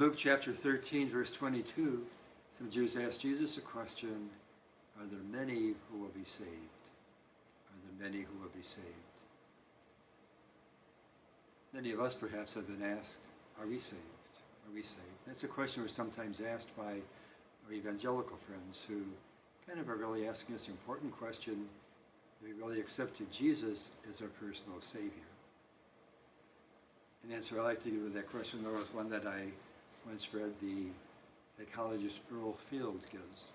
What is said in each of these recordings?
Luke chapter 13, verse 22, some Jews asked Jesus a question, are there many who will be saved? Are there many who will be saved? Many of us perhaps have been asked, are we saved? Are we saved? That's a question we're sometimes asked by our evangelical friends who kind of are really asking this important question, have we really accepted Jesus as our personal Savior? An answer I like to give to that question, though, is one that I once read the psychologist Earl Field gives.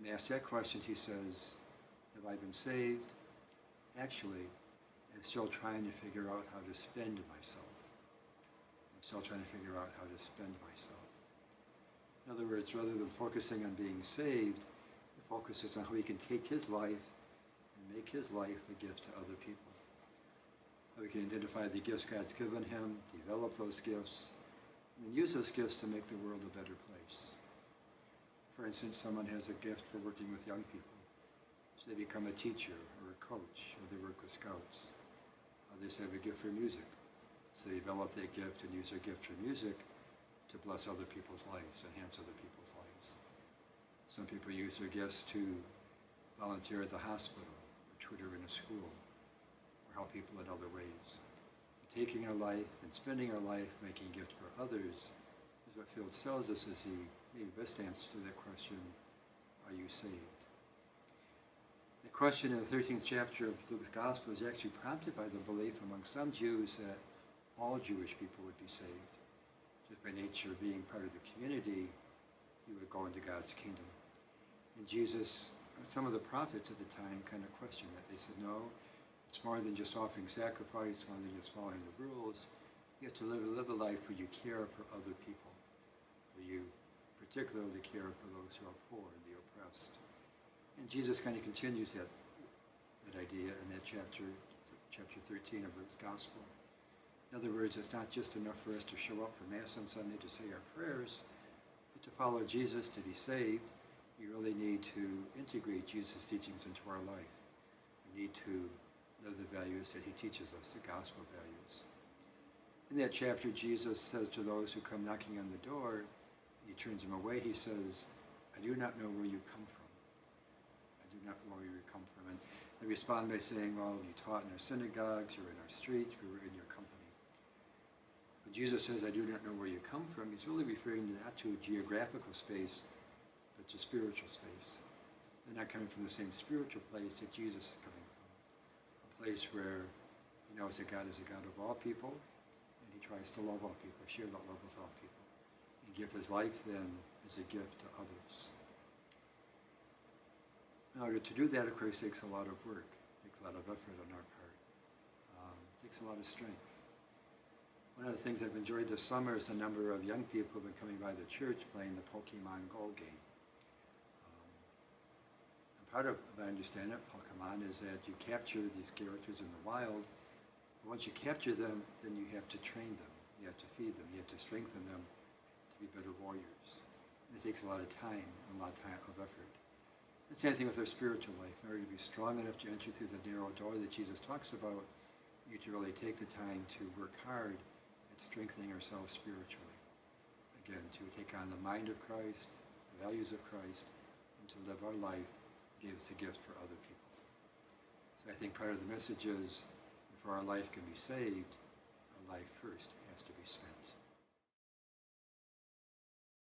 When asked that question, he says, have I been saved? Actually, I'm still trying to figure out how to spend myself. I'm still trying to figure out how to spend myself. In other words, rather than focusing on being saved, the focus is on how he can take his life and make his life a gift to other people. How we can identify the gifts God's given him, develop those gifts, and then use those gifts to make the world a better place. For instance, someone has a gift for working with young people, so they become a teacher or a coach, or they work with scouts. Others have a gift for music, so they develop that gift and use their gift for music to bless other people's lives, enhance other people's lives. Some people use their gifts to volunteer at the hospital, or tutor in a school, or help people in other ways. Taking our life and spending our life making gifts for others is what Fields tells us is the maybe best answer to that question, are you saved? The question in the 13th chapter of Luke's Gospel is actually prompted by the belief among some Jews that all Jewish people would be saved. Just by nature of being part of the community, you would go into God's kingdom. And Jesus, some of the prophets at the time kind of questioned that. They said, no, it's more than just offering sacrifice, more than just following the rules. You have to live a life where you care for other people, where you particularly care for those who are poor and the oppressed. And Jesus kind of continues that idea in that chapter 13 of Luke's Gospel. In other words, it's not just enough for us to show up for Mass on Sunday to say our prayers, but to follow Jesus, to be saved, we really need to integrate Jesus' teachings into our life. We need to live the values that he teaches us, the gospel values. In that chapter, Jesus says to those who come knocking on the door, he turns them away, he says, I do not know where you come from. I do not know where you come from. And they respond by saying, well, you taught in our synagogues, or in our streets, we were in your company. When Jesus says, I do not know where you come from, he's really referring not to geographical space, but to spiritual space. They're not coming from the same spiritual place that Jesus is coming from. A place where he knows that God is a God of all people, and he tries to love all people, share that love with all people, and give his life then as a gift to others. In order to do that, of course, takes a lot of work, takes a lot of effort on our part. Takes a lot of strength. One of the things I've enjoyed this summer is a number of young people who have been coming by the church playing the Pokemon Go game. And part of, if I understand it, Pokemon is that you capture these characters in the wild. But once you capture them, then you have to train them. You have to feed them. You have to strengthen them to be better warriors. And it takes a lot of time and a lot of effort. The same thing with our spiritual life. In order to be strong enough to enter through the narrow door that Jesus talks about, you need to really take the time to work hard at strengthening ourselves spiritually. Again, to take on the mind of Christ, the values of Christ, and to live our life gives a gift for other people. So I think part of the message is, before our life can be saved, our life first has to be spent.